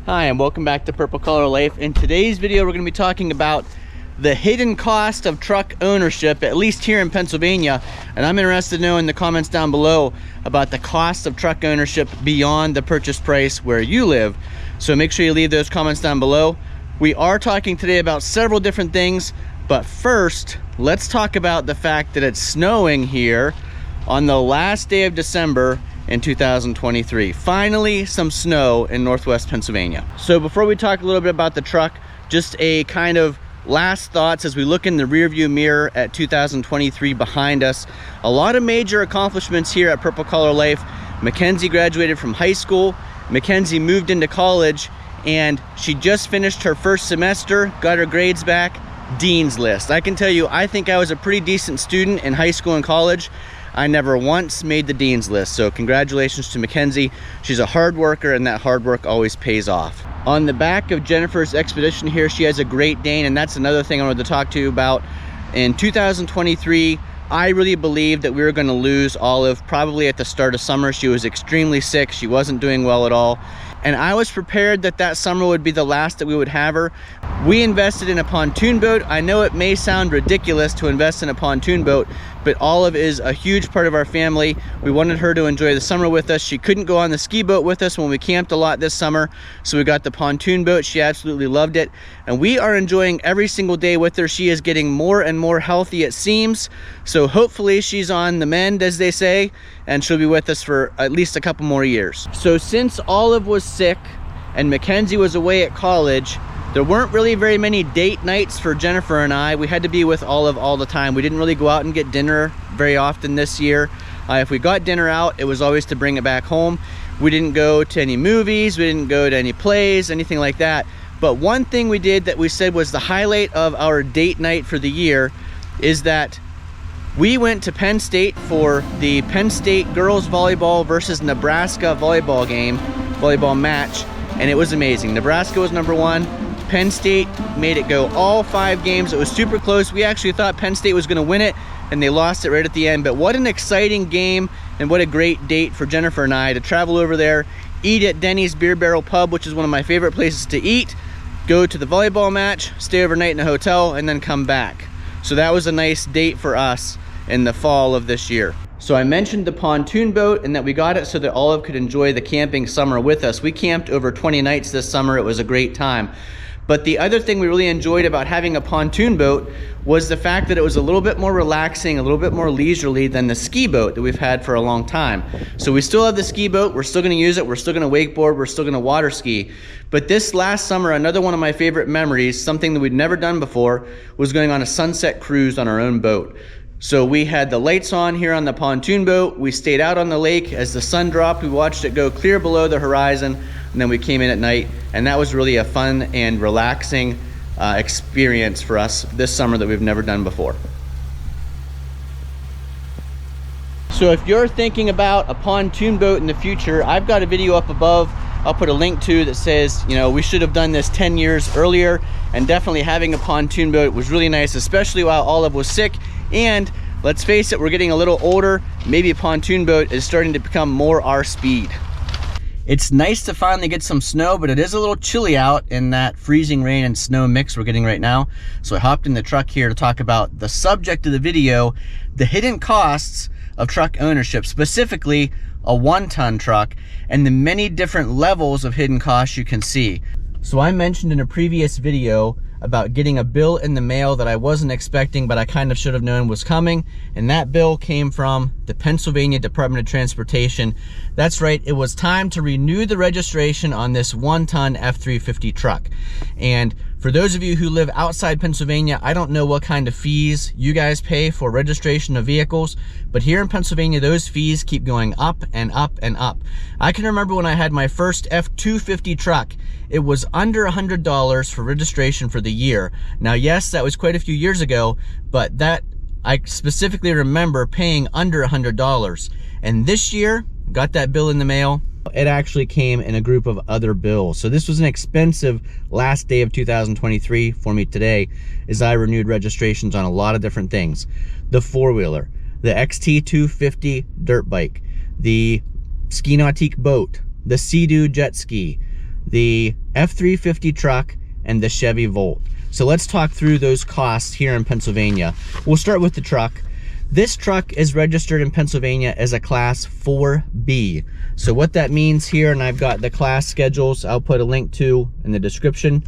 Hi, and welcome back to Purple Color Life. In today's video, we're going to be talking about the hidden cost of truck ownership, at least here in Pennsylvania. And I'm interested to know in the comments down below about the cost of truck ownership beyond the purchase price where you live. So make sure you leave those comments down below. We are talking today about several different things, but first, let's talk about the fact that it's snowing here on the last day of December in 2023. Finally, some snow in Northwest Pennsylvania. So before we talk a little bit about the truck, just a kind of last thoughts as we look in the rearview mirror at 2023 behind us. A lot of major accomplishments here at Purple Color Life. Mackenzie graduated from high school. Mackenzie moved into college, and she just finished her first semester, got her grades back, Dean's List. I can tell you, I think I was a pretty decent student in high school and college. I never once made the Dean's List, so congratulations to Mackenzie. She's a hard worker, and that hard work always pays off. On the back of Jennifer's Expedition here, she has a Great Dane, and that's another thing I wanted to talk to you about. In 2023, I really believed that we were going to lose Olive probably at the start of summer. She was extremely sick. She wasn't doing well at all. And I was prepared that that summer would be the last that we would have her. We invested in a pontoon boat. I know it may sound ridiculous to invest in a pontoon boat, but Olive is a huge part of our family. We wanted her to enjoy the summer with us. She couldn't go on the ski boat with us when we camped a lot this summer, so we got the pontoon boat. She absolutely loved it, and we are enjoying every single day with her. She is getting more and more healthy, it seems, so hopefully she's on the mend, as they say, and she'll be with us for at least a couple more years. So since Olive was sick and Mackenzie was away at college, there weren't really very many date nights for Jennifer and I. We had to be with Olive all the time. We didn't really go out and get dinner very often this year. If we got dinner out, it was always to bring it back home. We didn't go to any movies, we didn't go to any plays, anything like that. But one thing we did that we said was the highlight of our date night for the year is that we went to Penn State for the Penn State girls volleyball versus Nebraska volleyball match, and it was amazing. Nebraska was #1. Penn State made it go all 5 games. It was super close. We actually thought Penn State was going to win it, and they lost it right at the end. But what an exciting game, and what a great date for Jennifer and I to travel over there, eat at Denny's Beer Barrel Pub, which is one of my favorite places to eat, go to the volleyball match, stay overnight in a hotel, and then come back. So that was a nice date for us in the fall of this year. So I mentioned the pontoon boat and that we got it so that Olive could enjoy the camping summer with us. We camped over 20 nights this summer. It was a great time. But the other thing we really enjoyed about having a pontoon boat was the fact that it was a little bit more relaxing, a little bit more leisurely than the ski boat that we've had for a long time. So we still have the ski boat, we're still gonna use it, we're still gonna wakeboard, we're still gonna water ski. But this last summer, another one of my favorite memories, something that we'd never done before, was going on a sunset cruise on our own boat. So we had the lights on here on the pontoon boat. We stayed out on the lake. As the sun dropped, we watched it go clear below the horizon, and then we came in at night, and that was really a fun and relaxing experience for us this summer that we've never done before. So if you're thinking about a pontoon boat in the future, I've got a video up above I'll put a link to that says, you know, we should have done this 10 years earlier, and definitely having a pontoon boat was really nice, especially while Olive was sick. And let's face it, we're getting a little older. Maybe a pontoon boat is starting to become more our speed. It's nice to finally get some snow, but it is a little chilly out in that freezing rain and snow mix we're getting right now. So I hopped in the truck here to talk about the subject of the video, the hidden costs of truck ownership, specifically a 1-ton truck, and the many different levels of hidden costs you can see. So I mentioned in a previous video about getting a bill in the mail that I wasn't expecting, but I kind of should have known was coming, and that bill came from the Pennsylvania Department of Transportation. That's right, it was time to renew the registration on this 1-ton F-350 truck. And for those of you who live outside Pennsylvania, I don't know what kind of fees you guys pay for registration of vehicles, but here in Pennsylvania, those fees keep going up and up and up. I can remember when I had my first F-250 truck, it was under $100 for registration for the year. Now, yes, that was quite a few years ago, but that I specifically remember paying under $100. And this year, got that bill in the mail. It actually came in a group of other bills. So this was an expensive last day of 2023 for me today, as I renewed registrations on a lot of different things. The 4-wheeler, the XT250 dirt bike, the Ski Nautique boat, the Sea-Doo jet ski, the F350 truck, and the Chevy Volt. So let's talk through those costs here in Pennsylvania. We'll start with the truck. This truck is registered in Pennsylvania as a class 4B. So what that means here, and I've got the class schedules I'll put a link to in the description,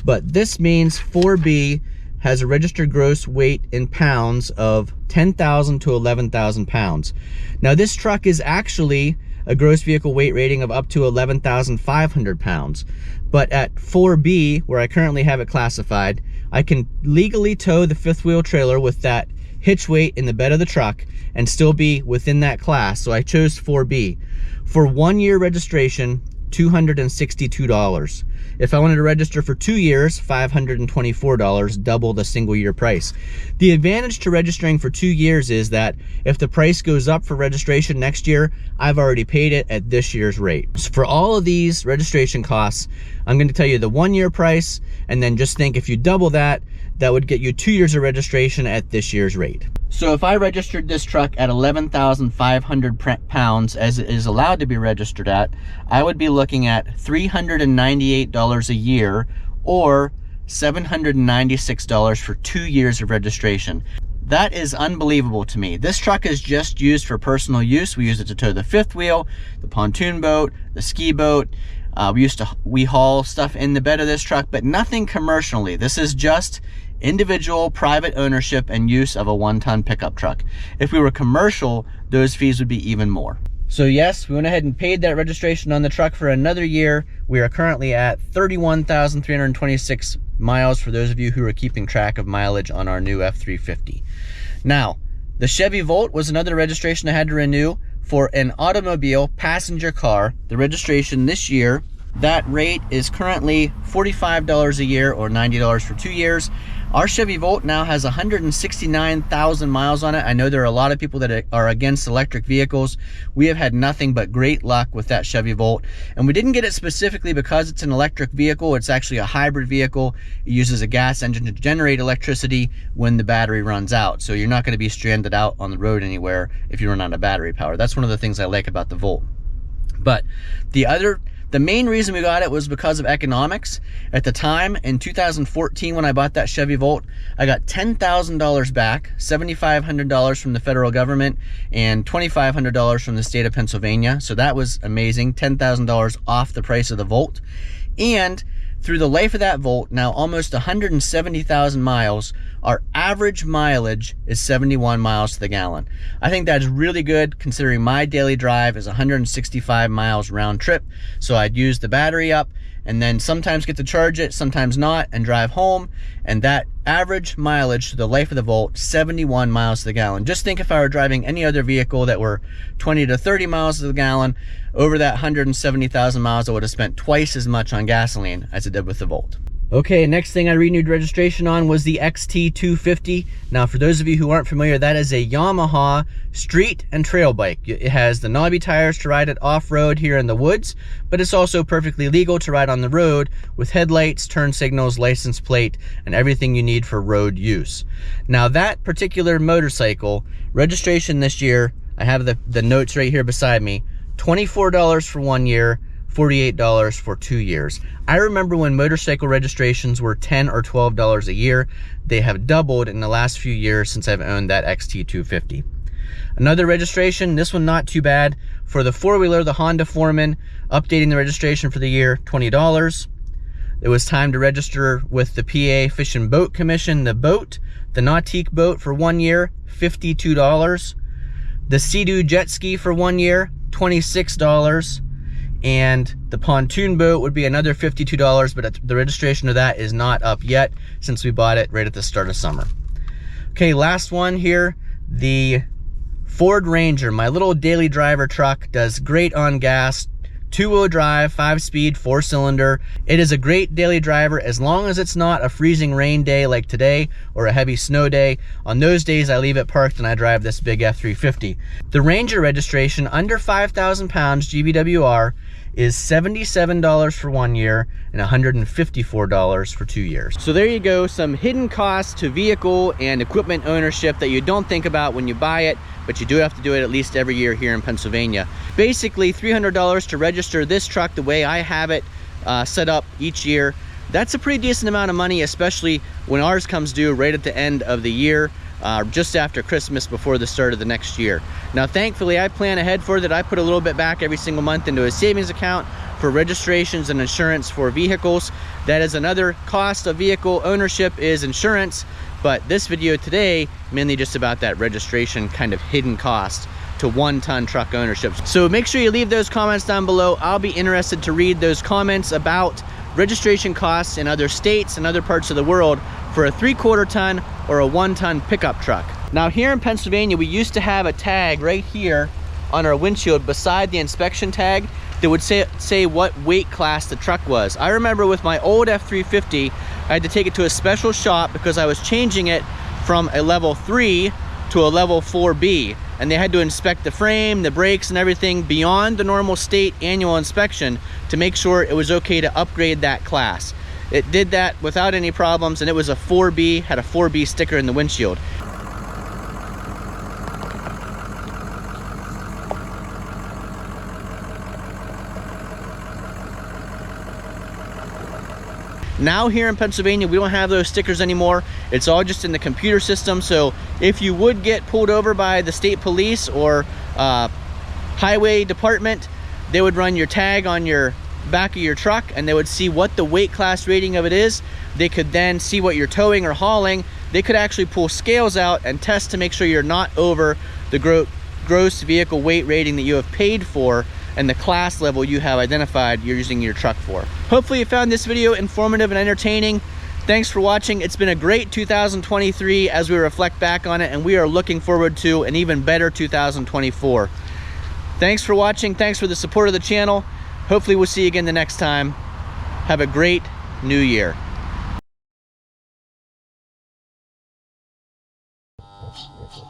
but this means 4B has a registered gross weight in pounds of 10,000 to 11,000 pounds. Now this truck is actually a gross vehicle weight rating of up to 11,500 pounds. But at 4B, where I currently have it classified, I can legally tow the fifth wheel trailer with that hitch weight in the bed of the truck and still be within that class. So I chose 4B. For 1 year registration, $262. If I wanted to register for 2 years, $524, double the single year price. The advantage to registering for 2 years is that if the price goes up for registration next year, I've already paid it at this year's rate. So for all of these registration costs, I'm going to tell you the 1 year price, and then just think if you double that, that would get you 2 years of registration at this year's rate. So if I registered this truck at 11,500 pounds, as it is allowed to be registered at, I would be looking at $398 a year, or $796 for 2 years of registration. That is unbelievable to me. This truck is just used for personal use. We use it to tow the fifth wheel, the pontoon boat, the ski boat. We haul stuff in the bed of this truck, but nothing commercially. This is just individual private ownership and use of a 1-ton pickup truck. If we were commercial, those fees would be even more. So yes, we went ahead and paid that registration on the truck for another year. We are currently at 31,326 miles for those of you who are keeping track of mileage on our new F350. Now, the Chevy Volt was another registration I had to renew for an automobile passenger car. The registration this year, that rate is currently $45 a year, or $90 for 2 years. Our Chevy Volt now has 169,000 miles on it. I know there are a lot of people that are against electric vehicles. We have had nothing but great luck with that Chevy Volt. And we didn't get it specifically because it's an electric vehicle. It's actually a hybrid vehicle. It uses a gas engine to generate electricity when the battery runs out. So you're not going to be stranded out on the road anywhere if you run out of battery power. That's one of the things I like about the Volt. But the main reason we got it was because of economics. At the time, in 2014, when I bought that Chevy Volt, I got $10,000 back, $7,500 from the federal government, and $2,500 from the state of Pennsylvania. So that was amazing, $10,000 off the price of the Volt. And through the life of that Volt, now almost 170,000 miles, our average mileage is 71 miles to the gallon. I think that's really good considering my daily drive is 165 miles round trip. So I'd use the battery up and then sometimes get to charge it, sometimes not, and drive home. And that average mileage to the life of the Volt, 71 miles to the gallon. Just think if I were driving any other vehicle that were 20 to 30 miles to the gallon, over that 170,000 miles, I would have spent twice as much on gasoline as it did with the Volt. Okay, next thing I renewed registration on was the XT250. Now, for those of you who aren't familiar, that is a Yamaha street and trail bike. It has the knobby tires to ride it off-road here in the woods, but it's also perfectly legal to ride on the road with headlights, turn signals, license plate, and everything you need for road use. Now, that particular motorcycle, registration this year, I have the notes right here beside me, $24 for 1 year, $48 for 2 years. I remember when motorcycle registrations were $10 or $12 a year. They have doubled in the last few years since I've owned that XT250. Another registration, this one not too bad. For the four-wheeler, the Honda Foreman, updating the registration for the year, $20. It was time to register with the PA Fish and Boat Commission, the boat, the Nautique boat for 1 year, $52. The Sea-Doo jet ski for 1 year, $26. And the pontoon boat would be another $52, but the registration of that is not up yet since we bought it right at the start of summer. Okay, last one here, the Ford Ranger, my little daily driver truck, does great on gas, 2-wheel drive, 5-speed, 4-cylinder. It is a great daily driver as long as it's not a freezing rain day like today or a heavy snow day. On those days, I leave it parked and I drive this big F350. The Ranger registration under 5,000 pounds GVWR is $77 for 1 year and $154 for 2 years. So there you go, some hidden costs to vehicle and equipment ownership that you don't think about when you buy it, but you do have to do it at least every year here in Pennsylvania. Basically $300 to register this truck the way I have it set up each year. That's a pretty decent amount of money, especially when ours comes due right at the end of the year, just after Christmas, before the start of the next year. Now, thankfully, I plan ahead for that. I put a little bit back every single month into a savings account for registrations and insurance for vehicles. That is another cost of vehicle ownership, is insurance. But this video today, mainly just about that registration kind of hidden cost to 1-ton truck ownership. So make sure you leave those comments down below. I'll be interested to read those comments about registration costs in other states and other parts of the world for a 3/4 ton or a 1-ton pickup truck. Now, here in Pennsylvania, we used to have a tag right here on our windshield beside the inspection tag that would say what weight class the truck was. I remember with my old F350, I had to take it to a special shop because I was changing it from a level 3 to a level 4B, and they had to inspect the frame, the brakes, and everything beyond the normal state annual inspection to make sure it was okay to upgrade that class. It did that without any problems, and it was a 4B, had a 4B sticker in the windshield. Now here in Pennsylvania, we don't have those stickers anymore. It's all just in the computer system. So if you would get pulled over by the state police or highway department, they would run your tag on your back of your truck, and they would see what the weight class rating of it is. They could then see what you're towing or hauling. They could actually pull scales out and test to make sure you're not over the gross vehicle weight rating that you have paid for and the class level you have identified you're using your truck for. Hopefully you found this video informative and entertaining. Thanks for watching. It's been a great 2023 as we reflect back on it, and we are looking forward to an even better 2024. Thanks for watching. Thanks for the support of the channel. Hopefully we'll see you again the next time. Have a great new year. Yes.